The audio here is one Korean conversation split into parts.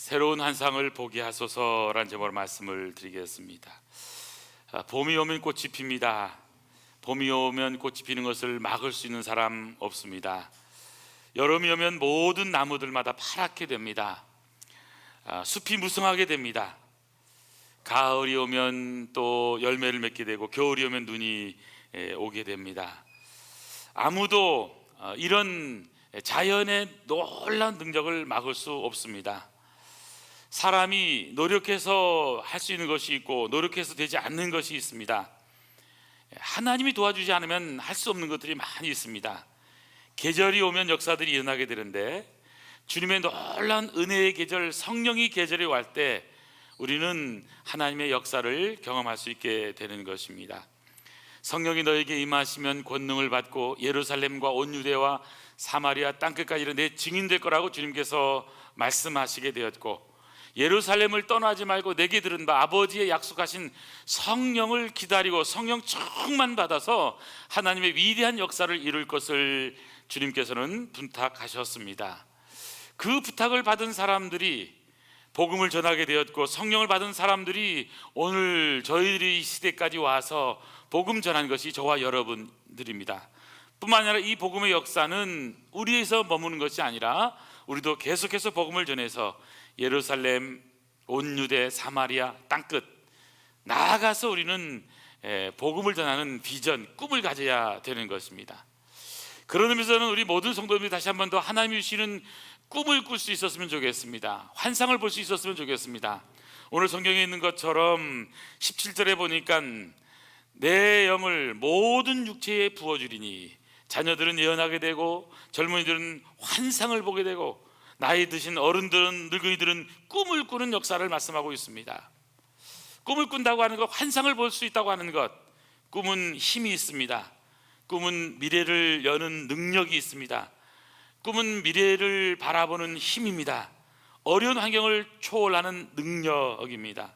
새로운 환상을 보게 하소서라는 제목으로 말씀을 드리겠습니다. 봄이 오면 꽃이 핍니다. 봄이 오면 꽃이 피는 것을 막을 수 있는 사람 없습니다. 여름이 오면 모든 나무들마다 파랗게 됩니다. 숲이 무성하게 됩니다. 가을이 오면 또 열매를 맺게 되고, 겨울이 오면 눈이 오게 됩니다. 아무도 이런 자연의 놀라운 능력을 막을 수 없습니다. 사람이 노력해서 할 수 있는 것이 있고, 노력해서 되지 않는 것이 있습니다. 하나님이 도와주지 않으면 할 수 없는 것들이 많이 있습니다. 계절이 오면 역사들이 일어나게 되는데, 주님의 놀라운 은혜의 계절, 성령의 계절이 올 때 우리는 하나님의 역사를 경험할 수 있게 되는 것입니다. 성령이 너에게 임하시면 권능을 받고 예루살렘과 온 유대와 사마리아 땅끝까지 내 증인 될 거라고 주님께서 말씀하시게 되었고, 예루살렘을 떠나지 말고 내게 들은 바 아버지의 약속하신 성령을 기다리고 성령 충만 받아서 하나님의 위대한 역사를 이룰 것을 주님께서는 부탁하셨습니다. 그 부탁을 받은 사람들이 복음을 전하게 되었고, 성령을 받은 사람들이 오늘 저희들이 이 시대까지 와서 복음 전한 것이 저와 여러분들입니다. 뿐만 아니라 이 복음의 역사는 우리에서 머무는 것이 아니라 우리도 계속해서 복음을 전해서 예루살렘, 온 유대, 사마리아 땅끝 나아가서 우리는 복음을 전하는 비전, 꿈을 가져야 되는 것입니다. 그런 의미에서는 우리 모든 성도님들이 다시 한 번 더 하나님이 주시는 꿈을 꿀 수 있었으면 좋겠습니다. 환상을 볼 수 있었으면 좋겠습니다. 오늘 성경에 있는 것처럼 17절에 보니까 내 영을 모든 육체에 부어주리니 자녀들은 예언하게 되고, 젊은이들은 환상을 보게 되고, 나이 드신 어른들은, 늙은이들은 꿈을 꾸는 역사를 말씀하고 있습니다. 꿈을 꾼다고 하는 것, 환상을 볼 수 있다고 하는 것, 꿈은 힘이 있습니다. 꿈은 미래를 여는 능력이 있습니다. 꿈은 미래를 바라보는 힘입니다. 어려운 환경을 초월하는 능력입니다.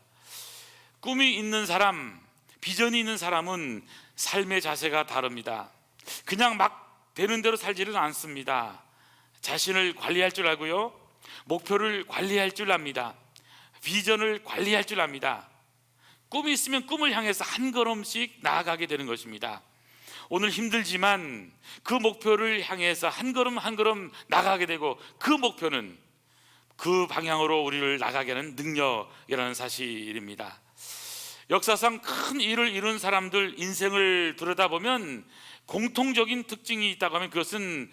꿈이 있는 사람, 비전이 있는 사람은 삶의 자세가 다릅니다. 그냥 막 되는 대로 살지는 않습니다. 자신을 관리할 줄 알고요, 목표를 관리할 줄 압니다. 비전을 관리할 줄 압니다. 꿈이 있으면 꿈을 향해서 한 걸음씩 나아가게 되는 것입니다. 오늘 힘들지만 그 목표를 향해서 한 걸음 한 걸음 나가게 되고, 그 목표는 그 방향으로 우리를 나가게 하는 능력이라는 사실입니다. 역사상 큰 일을 이룬 사람들 인생을 들여다보면 공통적인 특징이 있다고 하면 그것은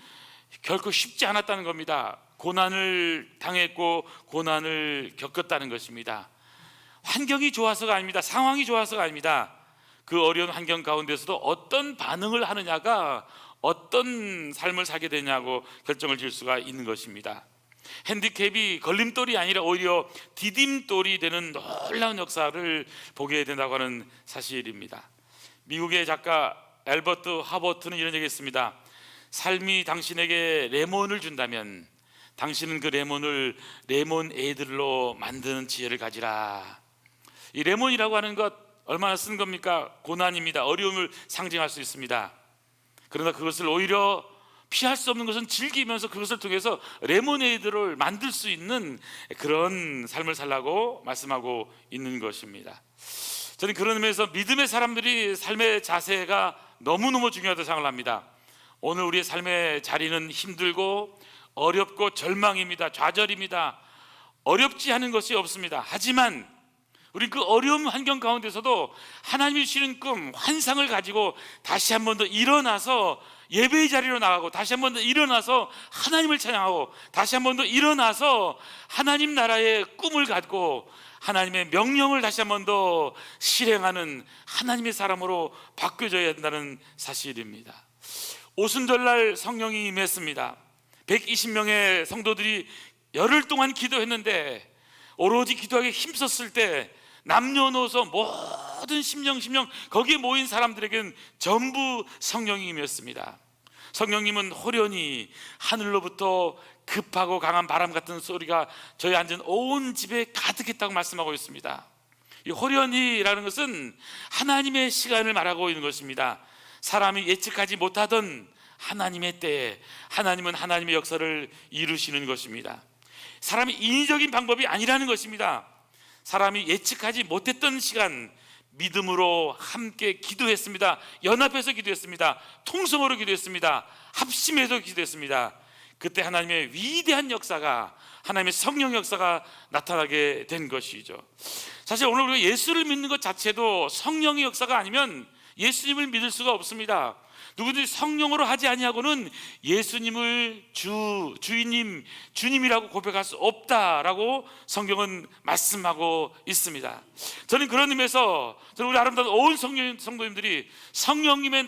결코 쉽지 않았다는 겁니다. 고난을 당했고 고난을 겪었다는 것입니다. 환경이 좋아서가 아닙니다. 상황이 좋아서가 아닙니다. 그 어려운 환경 가운데서도 어떤 반응을 하느냐가 어떤 삶을 살게 되냐고 결정을 지을 수가 있는 것입니다. 핸디캡이 걸림돌이 아니라 오히려 디딤돌이 되는 놀라운 역사를 보게 된다고 하는 사실입니다. 미국의 작가 앨버트 하버트는 이런 얘기 했습니다. 삶이 당신에게 레몬을 준다면 당신은 그 레몬을 레몬에이드로 만드는 지혜를 가지라. 이 레몬이라고 하는 것 얼마나 쓴 겁니까? 고난입니다. 어려움을 상징할 수 있습니다. 그러나 그것을 오히려 피할 수 없는 것은 즐기면서 그것을 통해서 레모네이드를 만들 수 있는 그런 삶을 살라고 말씀하고 있는 것입니다. 저는 그런 의미에서 믿음의 사람들이 삶의 자세가 너무너무 중요하다고 생각을 합니다. 오늘 우리의 삶의 자리는 힘들고 어렵고 절망입니다. 좌절입니다. 어렵지 않은 것이 없습니다. 하지만 우리 그 어려운 환경 가운데서도 하나님이 주시는 꿈, 환상을 가지고 다시 한 번 더 일어나서 예배의 자리로 나가고, 다시 한 번 더 일어나서 하나님을 찬양하고, 다시 한 번 더 일어나서 하나님 나라의 꿈을 갖고 하나님의 명령을 다시 한 번 더 실행하는 하나님의 사람으로 바뀌어져야 한다는 사실입니다. 오순절날 성령이 임했습니다. 120명의 성도들이 열흘 동안 기도했는데, 오로지 기도하기에 힘썼을 때 남녀노소 모든 심령 거기에 모인 사람들에게는 전부 성령이 임했습니다. 성령님은 호련히 하늘로부터 급하고 강한 바람 같은 소리가 저희 앉은 온 집에 가득했다고 말씀하고 있습니다. 이 호련히라는 것은 하나님의 시간을 말하고 있는 것입니다. 사람이 예측하지 못하던 하나님의 때에 하나님은 하나님의 역사를 이루시는 것입니다. 사람이 인위적인 방법이 아니라는 것입니다. 사람이 예측하지 못했던 시간 믿음으로 함께 기도했습니다. 연합해서 기도했습니다. 통성으로 기도했습니다. 합심해서 기도했습니다. 그때 하나님의 위대한 역사가, 하나님의 성령 역사가 나타나게 된 것이죠. 사실 오늘 우리가 예수를 믿는 것 자체도 성령의 역사가 아니면 예수님을 믿을 수가 없습니다. 누구든지 성령으로 하지 아니하고는 예수님을 주인님, 주님이라고 고백할 수 없다라고 성경은 말씀하고 있습니다. 저는 그런 의미에서 저는 우리 아름다운 온 성도님들이 성령님의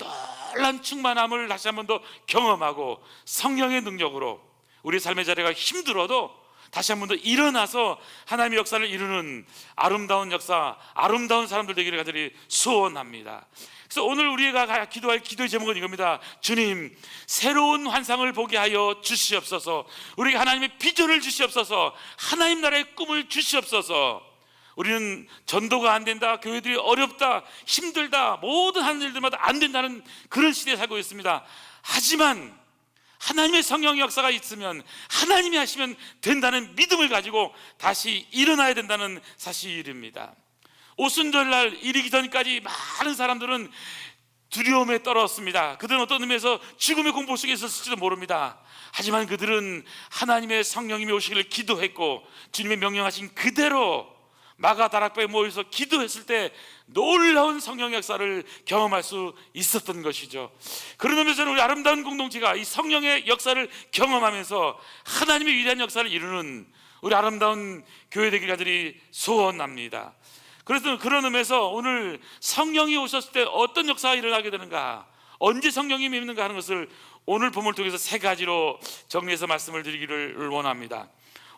놀란 충만함을 다시 한 번 더 경험하고 성령의 능력으로 우리 삶의 자리가 힘들어도 다시 한 번 더 일어나서 하나님의 역사를 이루는 아름다운 역사, 아름다운 사람들 되기를 간절히 소원합니다. 그래서 오늘 우리가 기도할 기도의 제목은 이겁니다. 주님, 새로운 환상을 보게 하여 주시옵소서. 우리에게 하나님의 비전을 주시옵소서. 하나님 나라의 꿈을 주시옵소서. 우리는 전도가 안 된다, 교회들이 어렵다, 힘들다, 모든 하는 일들마다 안 된다는 그런 시대에 살고 있습니다. 하지만 하나님의 성령의 역사가 있으면, 하나님이 하시면 된다는 믿음을 가지고 다시 일어나야 된다는 사실입니다. 오순절날 이르기 전까지 많은 사람들은 두려움에 떨었습니다. 그들은 어떤 의미에서 죽음의 공포 속에 있었을지도 모릅니다. 하지만 그들은 하나님의 성령님이 오시기를 기도했고 주님의 명령하신 그대로 마가다락방에 모여서 기도했을 때 놀라운 성령의 역사를 경험할 수 있었던 것이죠. 그런 의미에서는 우리 아름다운 공동체가 이 성령의 역사를 경험하면서 하나님의 위대한 역사를 이루는 우리 아름다운 교회 되기를 간절히 소원합니다. 그래서 그런 의미에서 오늘 성령이 오셨을 때 어떤 역사가 일어나게 되는가, 언제 성령이 임는가 하는 것을 오늘 본문을 통해서 세 가지로 정리해서 말씀을 드리기를 원합니다.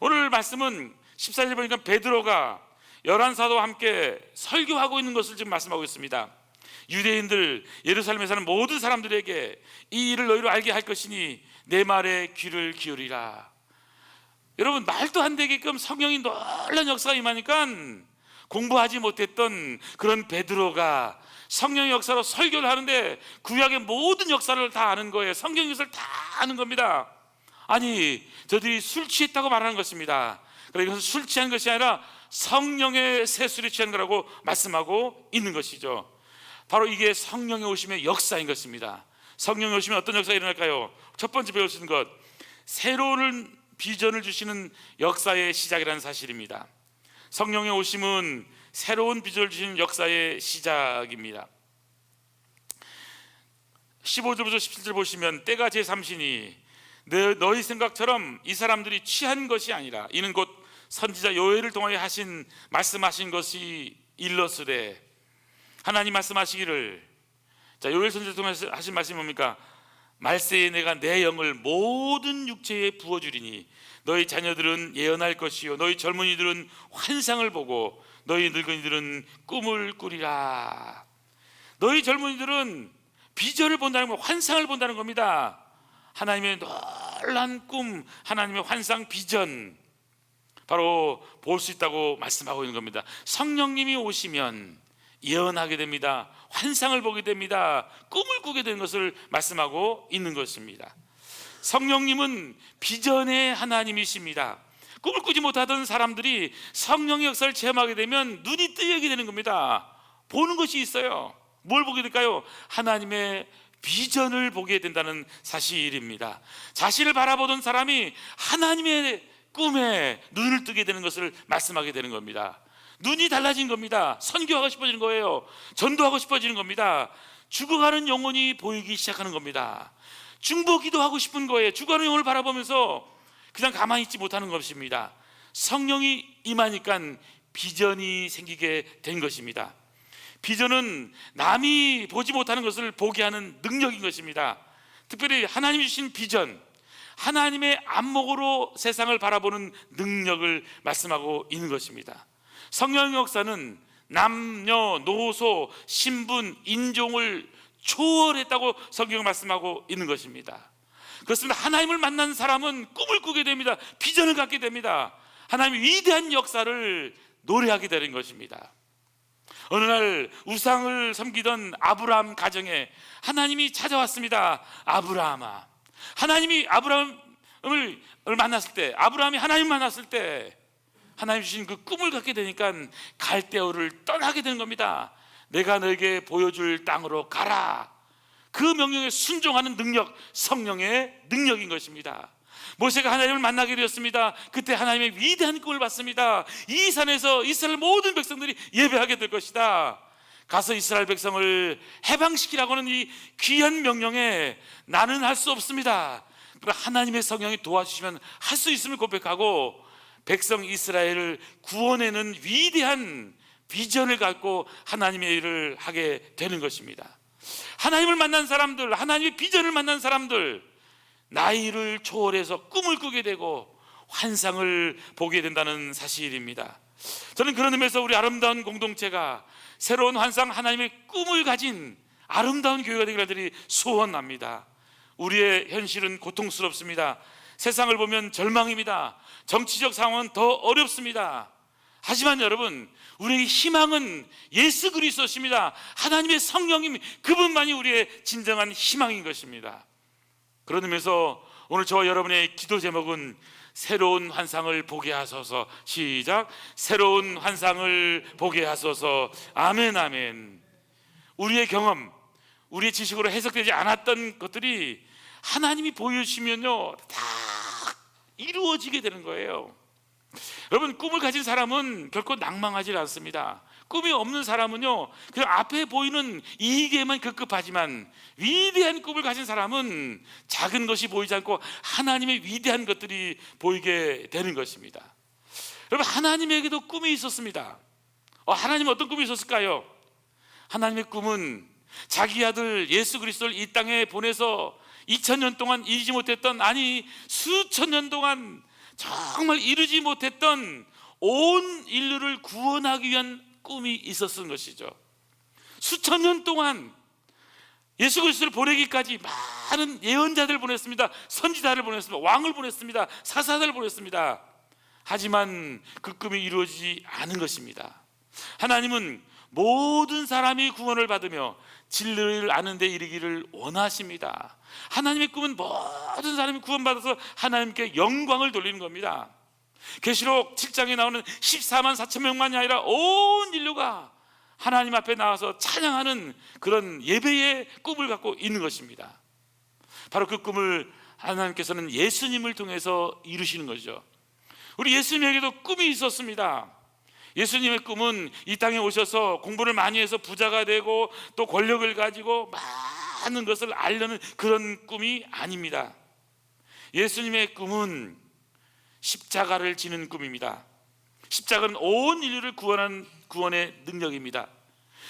오늘 말씀은 14절 보니까 베드로가 11사도와 함께 설교하고 있는 것을 지금 말씀하고 있습니다. 유대인들, 예루살렘에 사는 모든 사람들에게 이 일을 너희로 알게 할 것이니 내 말에 귀를 기울이라. 여러분, 말도 안 되게끔 성령이 놀라운 역사가 임하니까 공부하지 못했던 그런 베드로가 성령의 역사로 설교를 하는데 구약의 모든 역사를 다 아는 거예요. 성경의 역사를 다 아는 겁니다. 아니, 저들이 술 취했다고 말하는 것입니다. 그러니까 이것은 술 취한 것이 아니라 성령의 세술이 취한 거라고 말씀하고 있는 것이죠. 바로 이게 성령의 오심의 역사인 것입니다. 성령이 오시면 어떤 역사가 일어날까요? 첫 번째 배울 수 있는 것, 새로운 비전을 주시는 역사의 시작이라는 사실입니다. 성령의 오심은 새로운 비전을 주시는 역사의 시작입니다. 15절부터 17절 보시면 때가 제3시니 너희 생각처럼 이 사람들이 취한 것이 아니라 이는 곧 선지자 요엘을 통하여 말씀하신 것이 일러스되, 하나님 말씀하시기를, 자, 요엘 선지자를 통해서 하신 말씀이 뭡니까? 말세에 내가 내 영을 모든 육체에 부어주리니 너희 자녀들은 예언할 것이요 너희 젊은이들은 환상을 보고 너희 늙은이들은 꿈을 꾸리라. 너희 젊은이들은 비전을 본다는 거, 환상을 본다는 겁니다. 하나님의 놀란 꿈, 하나님의 환상, 비전, 바로 볼 수 있다고 말씀하고 있는 겁니다. 성령님이 오시면 예언하게 됩니다. 환상을 보게 됩니다. 꿈을 꾸게 되는 것을 말씀하고 있는 것입니다. 성령님은 비전의 하나님이십니다. 꿈을 꾸지 못하던 사람들이 성령의 역사를 체험하게 되면 눈이 뜨이게 되는 겁니다. 보는 것이 있어요. 뭘 보게 될까요? 하나님의 비전을 보게 된다는 사실입니다. 자신을 바라보던 사람이 하나님의 꿈에 눈을 뜨게 되는 것을 말씀하게 되는 겁니다. 눈이 달라진 겁니다. 선교하고 싶어지는 거예요. 전도하고 싶어지는 겁니다. 죽어가는 영혼이 보이기 시작하는 겁니다. 중보기도 하고 싶은 거예요. 죽어가는 영혼을 바라보면서 그냥 가만히 있지 못하는 것입니다. 성령이 임하니까 비전이 생기게 된 것입니다. 비전은 남이 보지 못하는 것을 보게 하는 능력인 것입니다. 특별히 하나님이 주신 비전, 하나님의 안목으로 세상을 바라보는 능력을 말씀하고 있는 것입니다. 성령의 역사는 남녀노소, 신분, 인종을 초월했다고 성경은 말씀하고 있는 것입니다. 그렇습니다. 하나님을 만난 사람은 꿈을 꾸게 됩니다. 비전을 갖게 됩니다. 하나님의 위대한 역사를 노래하게 되는 것입니다. 어느 날 우상을 섬기던 아브라함 가정에 하나님이 찾아왔습니다. 아브라함아, 하나님이 아브라함을 만났을 때, 아브라함이 하나님 만났을 때 하나님 주신 그 꿈을 갖게 되니까 갈대아우를 떠나게 되는 겁니다. 내가 너에게 보여줄 땅으로 가라. 그 명령에 순종하는 능력, 성령의 능력인 것입니다. 모세가 하나님을 만나게 되었습니다. 그때 하나님의 위대한 꿈을 봤습니다. 이 산에서 이스라엘 모든 백성들이 예배하게 될 것이다. 가서 이스라엘 백성을 해방시키라고 하는 이 귀한 명령에 나는 할 수 없습니다. 그러나 하나님의 성령이 도와주시면 할 수 있음을 고백하고 백성 이스라엘을 구원해내는 위대한 비전을 갖고 하나님의 일을 하게 되는 것입니다. 하나님을 만난 사람들, 하나님의 비전을 만난 사람들, 나이를 초월해서 꿈을 꾸게 되고 환상을 보게 된다는 사실입니다. 저는 그런 의미에서 우리 아름다운 공동체가 새로운 환상, 하나님의 꿈을 가진 아름다운 교회가 되기를 소원합니다. 우리의 현실은 고통스럽습니다. 세상을 보면 절망입니다. 정치적 상황은 더 어렵습니다. 하지만 여러분, 우리의 희망은 예수 그리스도십니다. 하나님의 성령님, 그분만이 우리의 진정한 희망인 것입니다. 그런 의미에서 오늘 저와 여러분의 기도 제목은 새로운 환상을 보게 하소서. 시작. 새로운 환상을 보게 하소서. 아멘, 아멘. 우리의 경험, 우리의 지식으로 해석되지 않았던 것들이 하나님이 보여주시면요, 다 이루어지게 되는 거예요. 여러분, 꿈을 가진 사람은 결코 낭망하지 않습니다. 꿈이 없는 사람은요, 그냥 앞에 보이는 이익에만 급급하지만 위대한 꿈을 가진 사람은 작은 것이 보이지 않고 하나님의 위대한 것들이 보이게 되는 것입니다. 여러분, 하나님에게도 꿈이 있었습니다. 하나님은 어떤 꿈이 있었을까요? 하나님의 꿈은 자기 아들 예수 그리스도를 이 땅에 보내서 2000년 동안 이루지 못했던, 아니 수천 년 동안 정말 이루지 못했던 온 인류를 구원하기 위한 꿈이 있었던 것이죠. 수천 년 동안 예수 그리스도를 보내기까지 많은 예언자들을 보냈습니다. 선지자를 보냈습니다. 왕을 보냈습니다. 사사들을 보냈습니다. 하지만 그 꿈이 이루어지지 않은 것입니다. 하나님은 모든 사람이 구원을 받으며 진리를 아는 데 이르기를 원하십니다. 하나님의 꿈은 모든 사람이 구원받아서 하나님께 영광을 돌리는 겁니다. 계시록 7장에 나오는 14만 4천 명만이 아니라 온 인류가 하나님 앞에 나와서 찬양하는 그런 예배의 꿈을 갖고 있는 것입니다. 바로 그 꿈을 하나님께서는 예수님을 통해서 이루시는 거죠. 우리 예수님에게도 꿈이 있었습니다. 예수님의 꿈은 이 땅에 오셔서 공부를 많이 해서 부자가 되고 또 권력을 가지고 많은 것을 알려는 그런 꿈이 아닙니다. 예수님의 꿈은 십자가를 지는 꿈입니다. 십자가는 온 인류를 구원하는 구원의 능력입니다.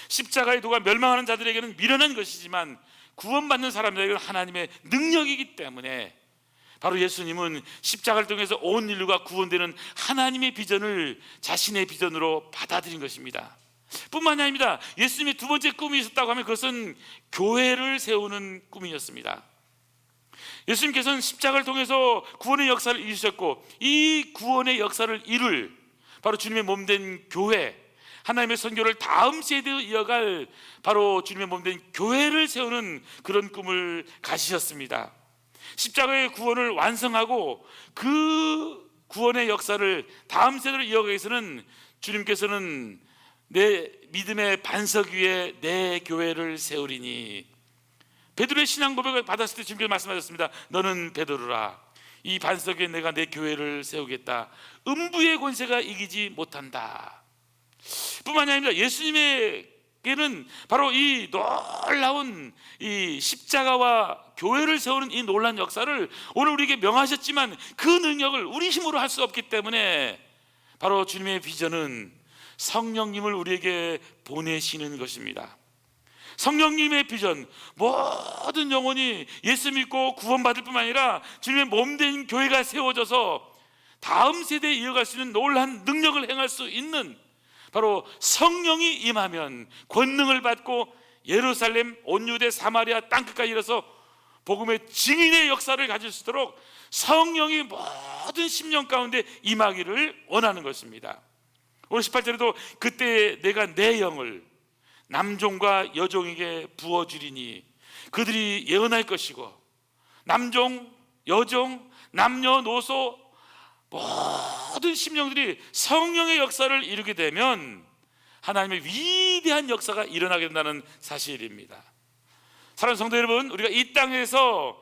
십자가의 도가 멸망하는 자들에게는 미련한 것이지만 구원받는 사람들에게는 하나님의 능력이기 때문에 바로 예수님은 십자가를 통해서 온 인류가 구원되는 하나님의 비전을 자신의 비전으로 받아들인 것입니다. 뿐만이 아닙니다. 예수님의 두 번째 꿈이 있었다고 하면 그것은 교회를 세우는 꿈이었습니다. 예수님께서는 십자가를 통해서 구원의 역사를 이루셨고, 이 구원의 역사를 이룰 바로 주님의 몸된 교회, 하나님의 선교를 다음 세대에 이어갈 바로 주님의 몸된 교회를 세우는 그런 꿈을 가지셨습니다. 십자가의 구원을 완성하고 그 구원의 역사를 다음 세대로 이어가기 위해서는 주님께서는 내 믿음의 반석 위에 내 교회를 세우리니, 베드로의 신앙 고백을 받았을 때 주님께서 말씀하셨습니다. 너는 베드로라, 이 반석 위에 내가 내 교회를 세우겠다. 음부의 권세가 이기지 못한다. 뿐만이 아니라 예수님에게는 바로 이 놀라운 이 십자가와 교회를 세우는 이 놀라운 역사를 오늘 우리에게 명하셨지만 그 능력을 우리 힘으로 할 수 없기 때문에 바로 주님의 비전은 성령님을 우리에게 보내시는 것입니다. 성령님의 비전, 모든 영혼이 예수 믿고 구원받을 뿐만 아니라 주님의 몸된 교회가 세워져서 다음 세대에 이어갈 수 있는 놀라운 능력을 행할 수 있는 바로 성령이 임하면 권능을 받고 예루살렘, 온 유대, 사마리아 땅끝까지 이르러서 복음의 증인의 역사를 가질 수 있도록 성령이 모든 심령 가운데 임하기를 원하는 것입니다. 오늘 18절에도 그때 내가 내 영을 남종과 여종에게 부어주리니 그들이 예언할 것이고, 남종, 여종, 남녀노소 모든 심령들이 성령의 역사를 이루게 되면 하나님의 위대한 역사가 일어나게 된다는 사실입니다. 사랑하는 성도 여러분, 우리가 이 땅에서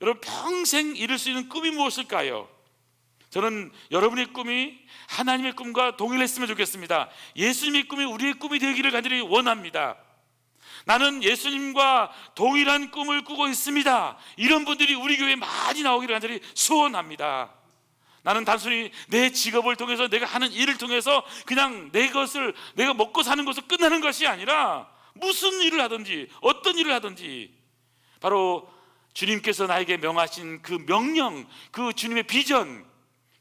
여러분 평생 이룰 수 있는 꿈이 무엇일까요? 저는 여러분의 꿈이 하나님의 꿈과 동일했으면 좋겠습니다. 예수님의 꿈이 우리의 꿈이 되기를 간절히 원합니다. 나는 예수님과 동일한 꿈을 꾸고 있습니다. 이런 분들이 우리 교회에 많이 나오기를 간절히 소원합니다. 나는 단순히 내 직업을 통해서 내가 하는 일을 통해서 그냥 내 것을 내가 먹고 사는 것을 끝나는 것이 아니라 무슨 일을 하든지 어떤 일을 하든지 바로 주님께서 나에게 명하신 그 명령, 그 주님의 비전,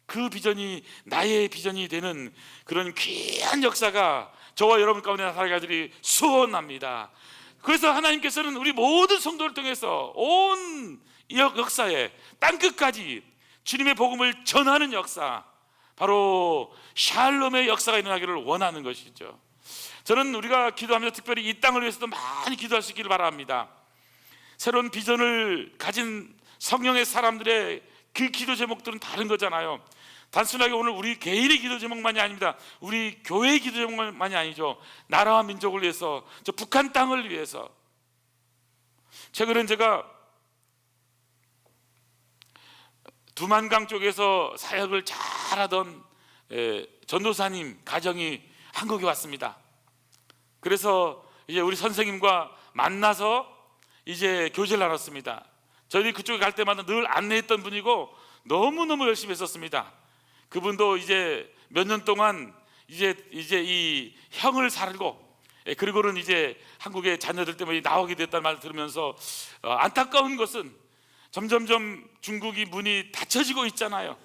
그 비전이 나의 비전이 되는 그런 귀한 역사가 저와 여러분 가운데 나타나기를 소원합니다. 그래서 하나님께서는 우리 모든 성도를 통해서 온 역사에 땅끝까지 주님의 복음을 전하는 역사, 바로 샬롬의 역사가 일어나기를 원하는 것이죠. 저는 우리가 기도하면서 특별히 이 땅을 위해서도 많이 기도할 수 있기를 바랍니다. 새로운 비전을 가진 성령의 사람들의 그 기도 제목들은 다른 거잖아요. 단순하게 오늘 우리 개인의 기도 제목만이 아닙니다. 우리 교회의 기도 제목만이 아니죠. 나라와 민족을 위해서, 저 북한 땅을 위해서. 최근에 제가 두만강 쪽에서 사역을 잘하던 전도사님 가정이 한국에 왔습니다. 그래서 이제 우리 선생님과 만나서 이제 교제를 나눴습니다. 저희들이 그쪽에 갈 때마다 늘 안내했던 분이고 너무너무 열심히 했었습니다. 그분도 이제 몇 년 동안 이제 이 형을 살고 그리고는 이제 한국의 자녀들 때문에 나오게 됐다는 말을 들으면서 안타까운 것은 점점점 중국이 문이 닫혀지고 있잖아요.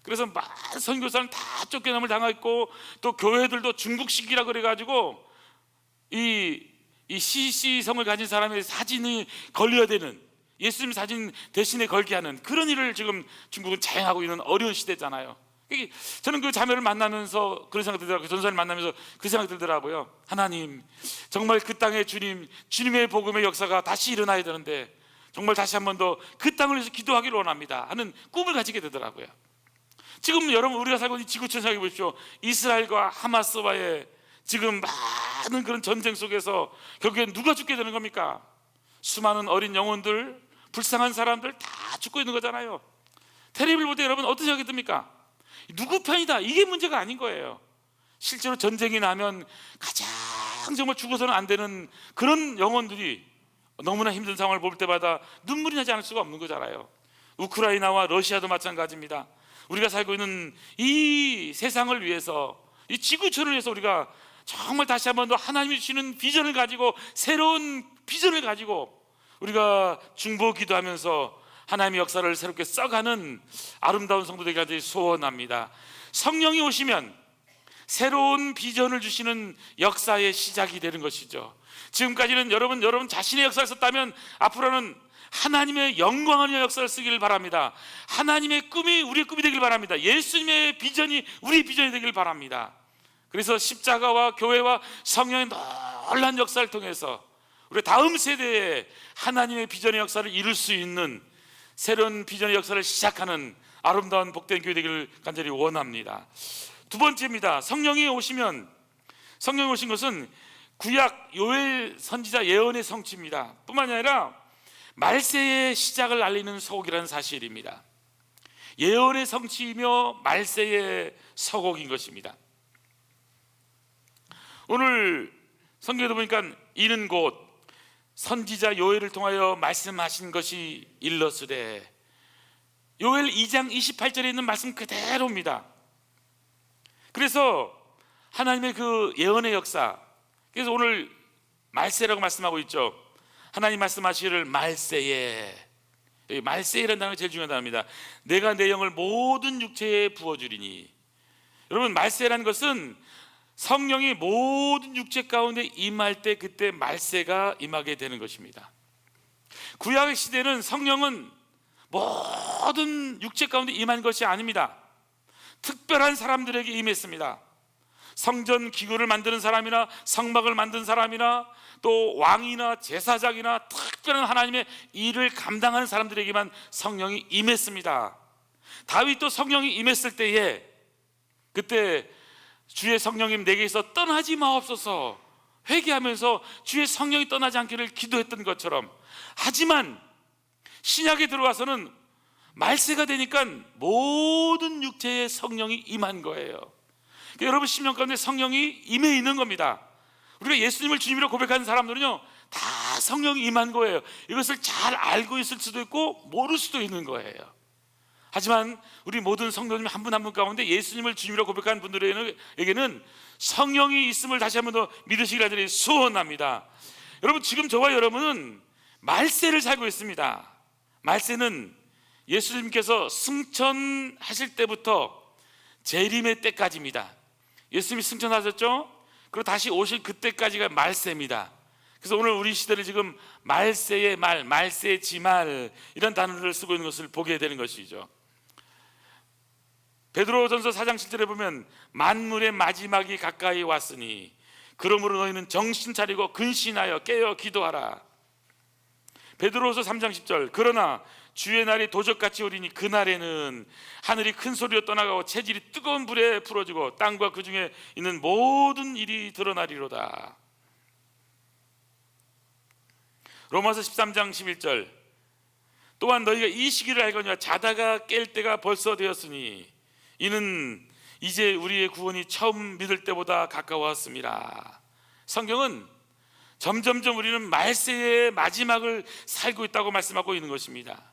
그래서 많은 선교사는 다 쫓겨남을 당했고 또 교회들도 중국식이라 그래가지고 이 CC성을 가진 사람의 사진이 걸려야 되는, 예수님 사진 대신에 걸게 하는 그런 일을 지금 중국은 자행하고 있는 어려운 시대잖아요. 저는 그 자매를 만나면서 그런 생각이 들더라고요. 전사를 만나면서 그 생각이 들더라고요. 하나님, 정말 그 땅에 주님의 복음의 역사가 다시 일어나야 되는데 정말 다시 한 번 더 그 땅을 위해서 기도하기를 원합니다 하는 꿈을 가지게 되더라고요. 지금 여러분 우리가 살고 있는 지구촌 생각해 보십시오. 이스라엘과 하마스와의 지금 많은 그런 전쟁 속에서 결국엔 누가 죽게 되는 겁니까? 수많은 어린 영혼들, 불쌍한 사람들 다 죽고 있는 거잖아요. 텔레비를 볼 때 여러분 어떤 생각이 듭니까? 누구 편이다, 이게 문제가 아닌 거예요. 실제로 전쟁이 나면 가장 정말 죽어서는 안 되는 그런 영혼들이 너무나 힘든 상황을 볼 때마다 눈물이 나지 않을 수가 없는 거잖아요. 우크라이나와 러시아도 마찬가지입니다. 우리가 살고 있는 이 세상을 위해서, 이 지구촌을 위해서 우리가 정말 다시 한 번 더 하나님이 주시는 비전을 가지고, 새로운 비전을 가지고 우리가 중보 기도하면서 하나님의 역사를 새롭게 써가는 아름다운 성도 되기를 소원합니다. 성령이 오시면 새로운 비전을 주시는 역사의 시작이 되는 것이죠. 지금까지는 여러분 자신의 역사를 썼다면 앞으로는 하나님의 영광을 위한 역사를 쓰기를 바랍니다. 하나님의 꿈이 우리의 꿈이 되길 바랍니다. 예수님의 비전이 우리의 비전이 되길 바랍니다. 그래서 십자가와 교회와 성령의 놀라운 역사를 통해서 우리 다음 세대에 하나님의 비전의 역사를 이룰 수 있는 새로운 비전의 역사를 시작하는 아름다운 복된 교회 되기를 간절히 원합니다. 두 번째입니다. 성령이 오신 것은 구약 요엘 선지자 예언의 성취입니다. 뿐만이 아니라 말세의 시작을 알리는 서곡이라는 사실입니다. 예언의 성취이며 말세의 서곡인 것입니다. 오늘 성경에도 보니까 이는 곧 선지자 요엘을 통하여 말씀하신 것이 일러스되, 요엘 2장 28절에 있는 말씀 그대로입니다. 그래서 하나님의 그 예언의 역사, 그래서 오늘 말세라고 말씀하고 있죠. 하나님 말씀하시기를 말세에, 말세이라는 단어가 제일 중요한 단어입니다. 내가 내 영을 모든 육체에 부어주리니. 여러분, 말세라는 것은 성령이 모든 육체 가운데 임할 때 그때 말세가 임하게 되는 것입니다. 구약의 시대는 성령은 모든 육체 가운데 임한 것이 아닙니다. 특별한 사람들에게 임했습니다. 성전 기구를 만드는 사람이나 성막을 만든 사람이나 또 왕이나 제사장이나 특별한 하나님의 일을 감당하는 사람들에게만 성령이 임했습니다. 다윗도 성령이 임했을 때에 그때 주의 성령님 내게서 떠나지 마옵소서 회개하면서 주의 성령이 떠나지 않기를 기도했던 것처럼, 하지만 신약에 들어와서는 말세가 되니까 모든 육체에 성령이 임한 거예요. 그러니까 여러분 심령 가운데 성령이 임해 있는 겁니다. 우리가 예수님을 주님이라고 고백하는 사람들은요 다 성령이 임한 거예요. 이것을 잘 알고 있을 수도 있고 모를 수도 있는 거예요. 하지만 우리 모든 성도님 한 분 한 분 가운데 예수님을 주님이라고 고백하는 분들에게는 성령이 있음을 다시 한 번 더 믿으시기 바랍니다. 소원합니다. 여러분 지금 저와 여러분은 말세를 살고 있습니다. 말세는 예수님께서 승천하실 때부터 재림의 때까지입니다. 예수님이 승천하셨죠? 그리고 다시 오실 그때까지가 말세입니다. 그래서 오늘 우리 시대를 지금 말세의 말, 말세의 지말 이런 단어를 쓰고 있는 것을 보게 되는 것이죠. 베드로전서 4장 7절에 보면 만물의 마지막이 가까이 왔으니 그러므로 너희는 정신 차리고 근신하여 깨어 기도하라. 베드로서 3장 10절 그러나 주의 날이 도적같이 오리니 그날에는 하늘이 큰 소리로 떠나가고 체질이 뜨거운 불에 풀어지고 땅과 그 중에 있는 모든 일이 드러나리로다. 로마서 13장 11절 또한 너희가 이 시기를 알거니와 자다가 깰 때가 벌써 되었으니 이는 이제 우리의 구원이 처음 믿을 때보다 가까웠습니다. 성경은 점점점 우리는 말세의 마지막을 살고 있다고 말씀하고 있는 것입니다.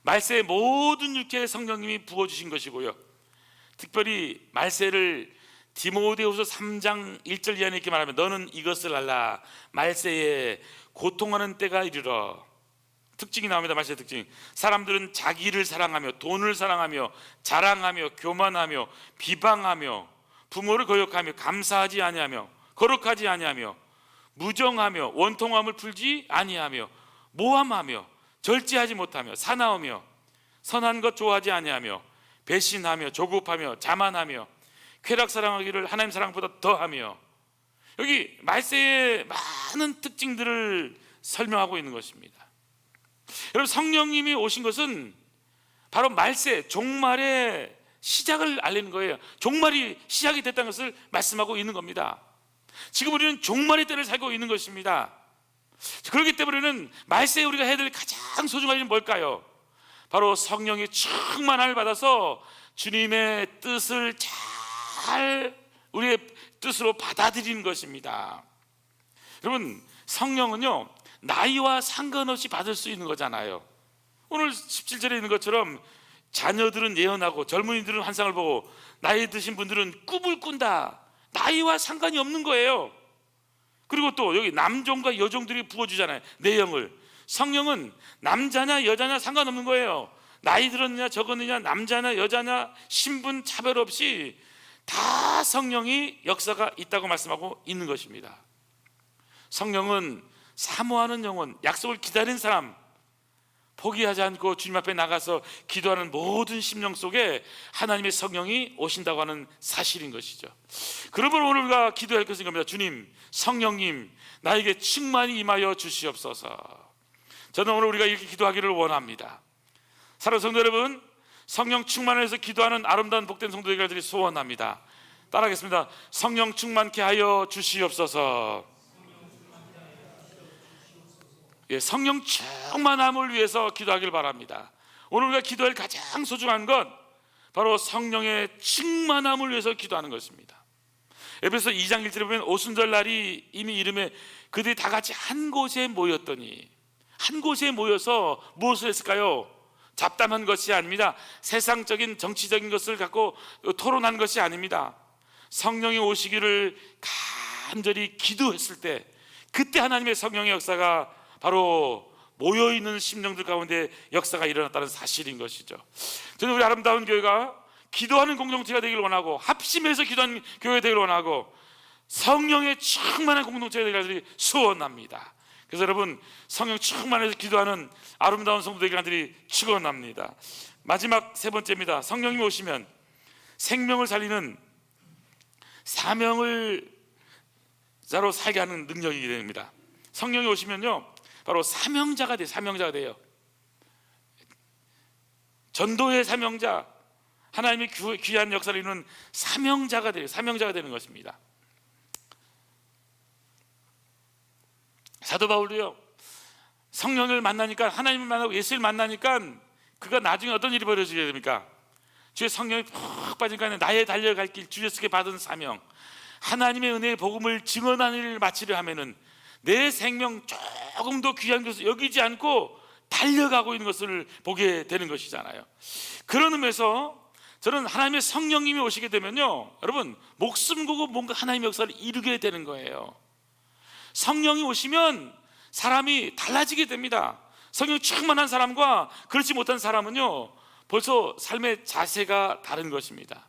말세의 모든 육체에 성령님이 부어주신 것이고요, 특별히 말세를 디모데후서 3장 1절 이하에 이렇게 말하면 너는 이것을 알라 말세에 고통하는 때가 이르러. 특징이 나옵니다. 말세의 특징. 사람들은 자기를 사랑하며 돈을 사랑하며 자랑하며 교만하며 비방하며 부모를 거역하며 감사하지 아니하며 거룩하지 아니하며 무정하며 원통함을 풀지 아니하며 모함하며 절제하지 못하며 사나우며 선한 것 좋아하지 아니하며 배신하며 조급하며 자만하며 쾌락 사랑하기를 하나님 사랑보다 더하며. 여기 말세의 많은 특징들을 설명하고 있는 것입니다. 여러분 성령님이 오신 것은 바로 말세 종말의 시작을 알리는 거예요. 종말이 시작이 됐다는 것을 말씀하고 있는 겁니다. 지금 우리는 종말의 때를 살고 있는 것입니다. 그렇기 때문에는 말세에 우리가 해야 될 가장 소중한 일은 뭘까요? 바로 성령의 충만함을 받아서 주님의 뜻을 잘 우리의 뜻으로 받아들이는 것입니다. 여러분 성령은요 나이와 상관없이 받을 수 있는 거잖아요. 오늘 17절에 있는 것처럼 자녀들은 예언하고 젊은이들은 환상을 보고 나이 드신 분들은 꿈을 꾼다. 나이와 상관이 없는 거예요. 그리고 또 여기 남종과 여종들이 부어주잖아요. 내영을. 성령은 남자냐 여자냐 상관없는 거예요. 나이 들었느냐 적었느냐 남자냐 여자냐 신분 차별 없이 다 성령이 역사가 있다고 말씀하고 있는 것입니다. 성령은 사모하는 영혼, 약속을 기다린 사람, 포기하지 않고 주님 앞에 나가서 기도하는 모든 심령 속에 하나님의 성령이 오신다고 하는 사실인 것이죠. 그러므로 오늘 우리가 기도할 것은 겁니다. 주님, 성령님 나에게 충만히 임하여 주시옵소서. 저는 오늘 우리가 이렇게 기도하기를 원합니다. 사랑하는 성도 여러분, 성령 충만해서 기도하는 아름다운 복된 성도들이 소원합니다. 따라하겠습니다. 성령 충만케 하여 주시옵소서. 성령 충만함을 위해서 기도하길 바랍니다. 오늘 우리가 기도할 가장 소중한 것 바로 성령의 충만함을 위해서 기도하는 것입니다. 에베소 2장 1절에 보면 오순절 날이 이미 이름에 그들이 다 같이 한 곳에 모였더니, 한 곳에 모여서 무엇을 했을까요? 잡담한 것이 아닙니다. 세상적인 정치적인 것을 갖고 토론한 것이 아닙니다. 성령이 오시기를 간절히 기도했을 때, 그때 하나님의 성령의 역사가 바로 모여있는 심령들 가운데 역사가 일어났다는 사실인 것이죠. 저는 우리 아름다운 교회가 기도하는 공동체가 되기를 원하고, 합심해서 기도하는 교회가 되기를 원하고, 성령의 충만한 공동체가 되기를 소원합니다. 그래서 여러분 성령 충만해서 기도하는 아름다운 성도들 되기를 축원합니다. 마지막 세 번째입니다. 성령이 오시면 생명을 살리는 사명을 자로 살게 하는 능력이 됩니다. 성령이 오시면요, 바로 사명자가 돼요. 사명자가 돼요. 전도의 사명자, 하나님의 귀한 역사를 이루는 사명자가 돼요. 사명자가 되는 것입니다. 사도 바울도요, 성령을 만나니까, 하나님을 만나고 예수를 만나니까 그가 나중에 어떤 일이 벌어지게 됩니까? 주의 성령이 푹 빠지니까 나의 달려갈 길, 주 예수께 받은 사명, 하나님의 은혜의 복음을 증언하는 일을 마치려 하면은 내 생명 조금도 귀한 것을 여기지 않고 달려가고 있는 것을 보게 되는 것이잖아요. 그런 의미에서 저는 하나님의 성령님이 오시게 되면요, 여러분, 목숨 걸고 뭔가 하나님의 역사를 이루게 되는 거예요. 성령이 오시면 사람이 달라지게 됩니다. 성령 충만한 사람과 그렇지 못한 사람은요, 벌써 삶의 자세가 다른 것입니다.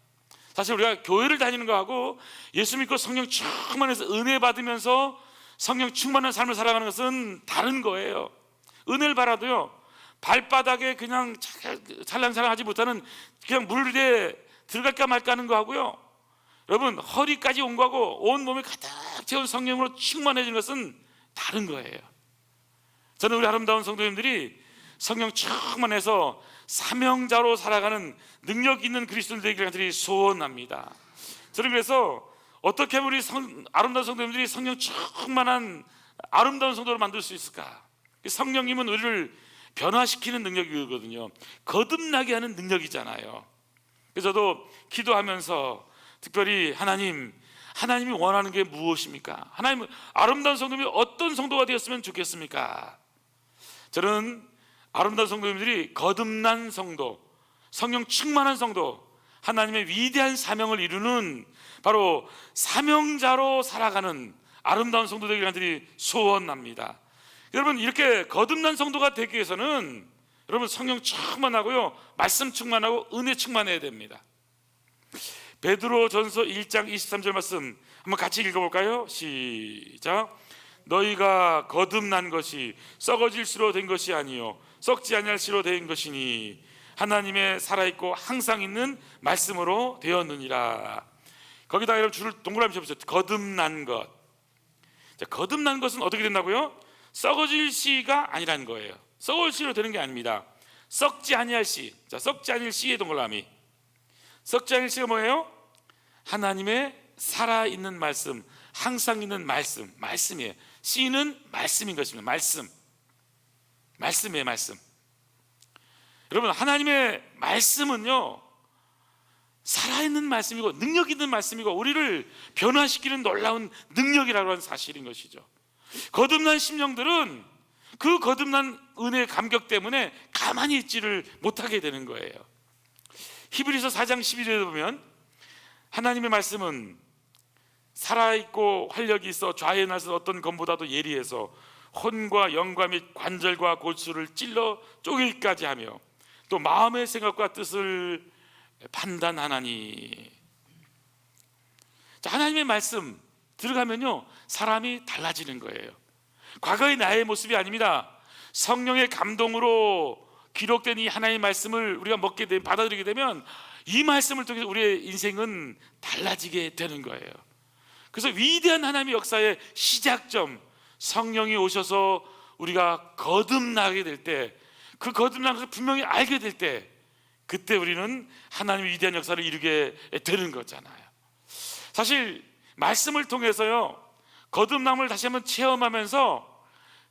사실 우리가 교회를 다니는 거하고 예수 믿고 성령 충만해서 은혜 받으면서 성령 충만한 삶을 살아가는 것은 다른 거예요. 은혜를 받아도요, 발바닥에 그냥 살랑살랑 하지 못하는, 그냥 물에 들어갈까 말까 하는 거하고요, 여러분, 허리까지 온 거하고 온 몸에 가득 채운 성령으로 충만해지는 것은 다른 거예요. 저는 우리 아름다운 성도님들이 성령 충만해서 사명자로 살아가는 능력 있는 그리스도인 되기를 소원합니다. 저는 그래서 어떻게 하면 우리 아름다운 성도님들이 성령 충만한 아름다운 성도로 만들 수 있을까? 성령님은 우리를 변화시키는 능력이거든요. 거듭나게 하는 능력이잖아요. 그래서 저도 기도하면서 특별히 하나님이 원하는 게 무엇입니까? 하나님, 아름다운 성도님이 어떤 성도가 되었으면 좋겠습니까? 저는 아름다운 성도님들이 거듭난 성도, 성령 충만한 성도, 하나님의 위대한 사명을 이루는 바로 사명자로 살아가는 아름다운 성도 되기를 소원합니다. 여러분, 이렇게 거듭난 성도가 되기 위해서는 여러분 성령 충만하고요, 말씀 충만하고 은혜 충만해야 됩니다. 베드로전서 1장 23절 말씀 한번 같이 읽어볼까요? 시작. 너희가 거듭난 것이 썩어질 수로 된 것이 아니요 썩지 아니할 수로 된 것이니 하나님의 살아있고 항상 있는 말씀으로 되었느니라. 거기다가 여러분 줄을 동그라미 쳐보세요. 거듭난 것. 자, 거듭난 것은 어떻게 된다고요? 썩어질 씨가 아니라는 거예요. 썩을 씨로 되는 게 아닙니다. 썩지 아니할 씨. 자, 썩지 아니할 씨의 동그라미. 썩지 아니할 씨가 뭐예요? 하나님의 살아있는 말씀, 항상 있는 말씀이에요. 씨는 말씀인 것입니다. 말씀이에요. 말씀. 여러분, 하나님의 말씀은요, 살아있는 말씀이고 능력 있는 말씀이고 우리를 변화시키는 놀라운 능력이라고 하는 사실인 것이죠. 거듭난 심령들은 그 거듭난 은혜의 감격 때문에 가만히 있지를 못하게 되는 거예요. 히브리서 4장 11절에 보면 하나님의 말씀은 살아있고 활력이 있어 좌에 나서 어떤 검보다도 예리해서 혼과 영과 및 관절과 골수를 찔러 쪼개기까지 하며 또 마음의 생각과 뜻을 판단하나니. 자, 하나님의 말씀 들어가면요, 사람이 달라지는 거예요. 과거의 나의 모습이 아닙니다. 성령의 감동으로 기록된 이 하나님의 말씀을 우리가 받아들이게 되면 이 말씀을 통해서 우리의 인생은 달라지게 되는 거예요. 그래서 위대한 하나님의 역사의 시작점, 성령이 오셔서 우리가 거듭나게 될 때, 그 거듭난 것을 분명히 알게 될 때, 그때 우리는 하나님의 위대한 역사를 이루게 되는 거잖아요. 사실 말씀을 통해서요, 거듭남을 다시 한번 체험하면서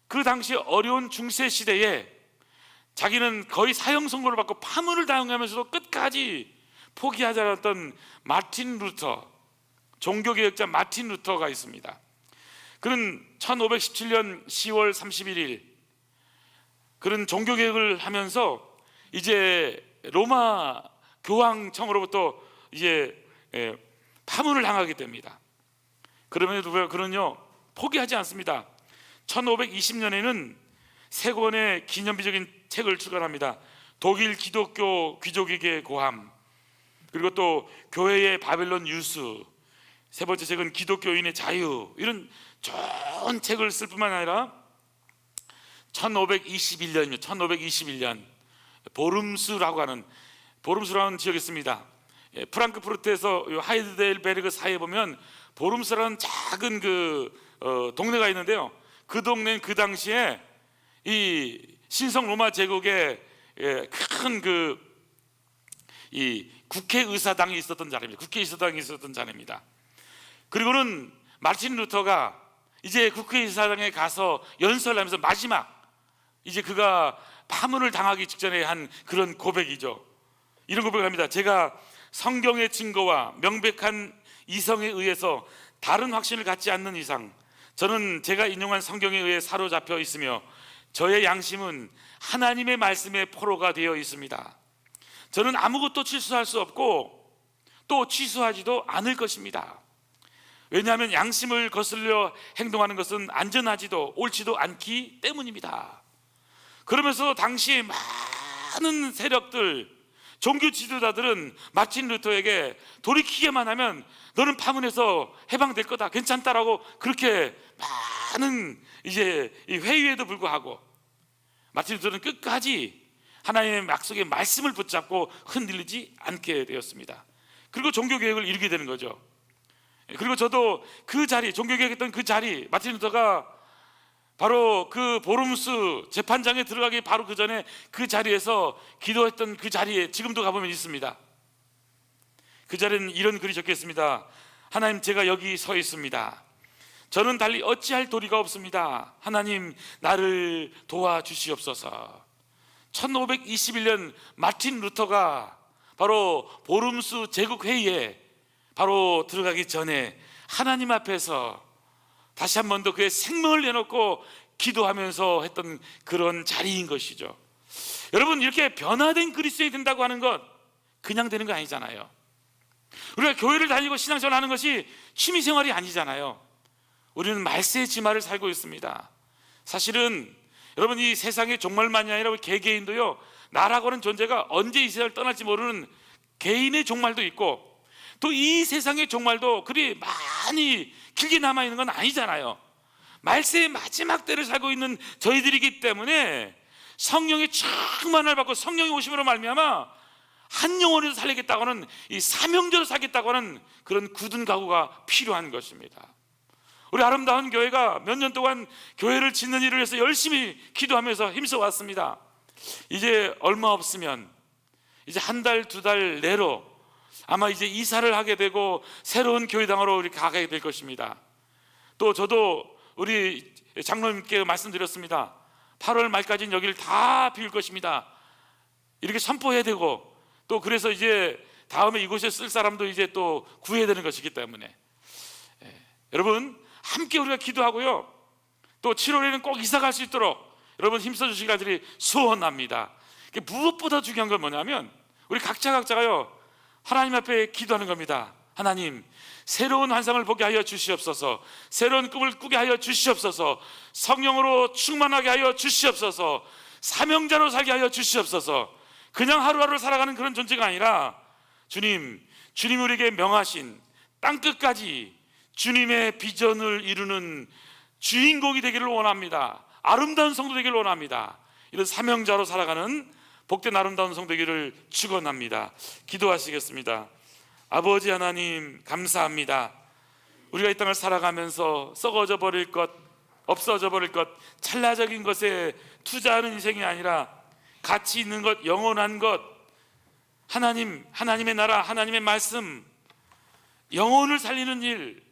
그 당시 어려운 중세 시대에 자기는 거의 사형 선고를 받고 파문을 당하면서도 끝까지 포기하지 않았던 마틴 루터, 종교개혁자 마틴 루터가 있습니다. 그는 1517년 10월 31일 그런 종교개혁을 하면서 이제 로마 교황청으로부터 이제 파문을 당하게 됩니다. 그럼에도 불구하고 그는요, 포기하지 않습니다. 1520년에는 세 권의 기념비적인 책을 출간합니다. 독일 기독교 귀족에게 고함, 그리고 또 교회의 바벨론 유수, 세 번째 책은 기독교인의 자유, 이런 좋은 책을 쓸 뿐만 아니라 1521년 보름수라고 하는 지역이 있습니다. 프랑크푸르트에서 하이델베르그 사이에 보면 보름스라는 작은 동네가 있는데요. 그 동네는 그 당시에 이 신성 로마 제국의 큰 이 국회의사당이 있었던 자리입니다. 국회의사당이 있었던 자리입니다. 그리고는 마틴 루터가 이제 국회의사당에 가서 연설을 하면서 마지막 이제 그가 파문을 당하기 직전에 한 그런 고백이죠. 이런 고백을 합니다. 제가 성경의 증거와 명백한 이성에 의해서 다른 확신을 갖지 않는 이상 저는 제가 인용한 성경에 의해 사로잡혀 있으며 저의 양심은 하나님의 말씀에 포로가 되어 있습니다. 저는 아무것도 취소할 수 없고 또 취소하지도 않을 것입니다. 왜냐하면 양심을 거슬려 행동하는 것은 안전하지도 옳지도 않기 때문입니다. 그러면서 당시 많은 세력들, 종교 지도자들은 마틴 루터에게 돌이키기만 하면 너는 파문에서 해방될 거다, 괜찮다라고 그렇게 많은 이제 이 회의에도 불구하고 마틴 루터는 끝까지 하나님의 약속의 말씀을 붙잡고 흔들리지 않게 되었습니다. 그리고 종교개혁을 이루게 되는 거죠. 그리고 저도 그 자리, 종교개혁했던 그 자리, 마틴 루터가 바로 그 보름수 재판장에 들어가기 바로 그 전에 그 자리에서 기도했던 그 자리에 지금도 가보면 있습니다. 그 자리에는 이런 글이 적혀 있습니다. 하나님, 제가 여기 서 있습니다. 저는 달리 어찌할 도리가 없습니다. 하나님, 나를 도와주시옵소서. 1521년 마틴 루터가 바로 보름수 제국회의에 바로 들어가기 전에 하나님 앞에서 다시 한 번 더 그의 생명을 내놓고 기도하면서 했던 그런 자리인 것이죠. 여러분, 이렇게 변화된 그리스도인이 된다고 하는 것 그냥 되는 거 아니잖아요. 우리가 교회를 다니고 신앙생활을 하는 것이 취미생활이 아니잖아요. 우리는 말세의 지마를 살고 있습니다. 사실은 여러분, 이 세상의 종말만이 아니라 우리 개개인도요, 나라고 하는 존재가 언제 이 세상을 떠날지 모르는 개인의 종말도 있고 또 이 세상의 종말도 그리 많이 길게 남아있는 건 아니잖아요. 말세의 마지막 때를 살고 있는 저희들이기 때문에 성령의 충만을 받고 성령의 오심으로 말미암아 한 영혼을 살리겠다고 하는 이 사명적으로 살겠다고 하는 그런 굳은 각오가 필요한 것입니다. 우리 아름다운 교회가 몇 년 동안 교회를 짓는 일을 위해서 열심히 기도하면서 힘써 왔습니다. 이제 얼마 없으면 이제 한 달, 두 달 내로 아마 이제 이사를 하게 되고 새로운 교회당으로 우리 가게 될 것입니다. 또 저도 우리 장로님께 말씀드렸습니다. 8월 말까지는 여기를 다 비울 것입니다. 이렇게 선포해야 되고 또 그래서 이제 다음에 이곳에 쓸 사람도 이제 또 구해야 되는 것이기 때문에 여러분, 함께 우리가 기도하고요, 또 7월에는 꼭 이사 갈 수 있도록 여러분 힘써 주시기를 소원합니다. 무엇보다 중요한 건 뭐냐면 우리 각자가요 하나님 앞에 기도하는 겁니다. 하나님, 새로운 환상을 보게 하여 주시옵소서. 새로운 꿈을 꾸게 하여 주시옵소서. 성령으로 충만하게 하여 주시옵소서. 사명자로 살게 하여 주시옵소서. 그냥 하루하루 살아가는 그런 존재가 아니라 주님이 우리에게 명하신 땅끝까지 주님의 비전을 이루는 주인공이 되기를 원합니다. 아름다운 성도 되기를 원합니다. 이런 사명자로 살아가는 복된 아름다운 성도 되기를 축원합니다. 기도하시겠습니다. 아버지 하나님, 감사합니다. 우리가 이 땅을 살아가면서 썩어져 버릴 것, 없어져 버릴 것, 찰나적인 것에 투자하는 인생이 아니라 가치 있는 것, 영원한 것, 하나님, 하나님의 나라, 하나님의 말씀, 영혼을 살리는 일,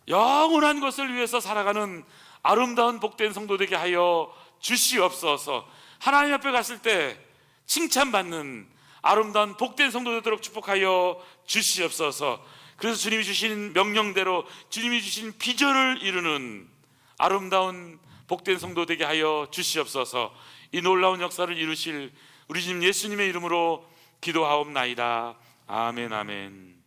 영원한 것을 위해서 살아가는 아름다운 복된 성도 되게 하여 주시옵소서. 하나님 앞에 갔을 때 칭찬받는 아름다운 복된 성도 되도록 축복하여 주시옵소서. 그래서 주님이 주신 명령대로 주님이 주신 비전을 이루는 아름다운 복된 성도 되게 하여 주시옵소서. 이 놀라운 역사를 이루실 우리 주님 예수님의 이름으로 기도하옵나이다. 아멘, 아멘.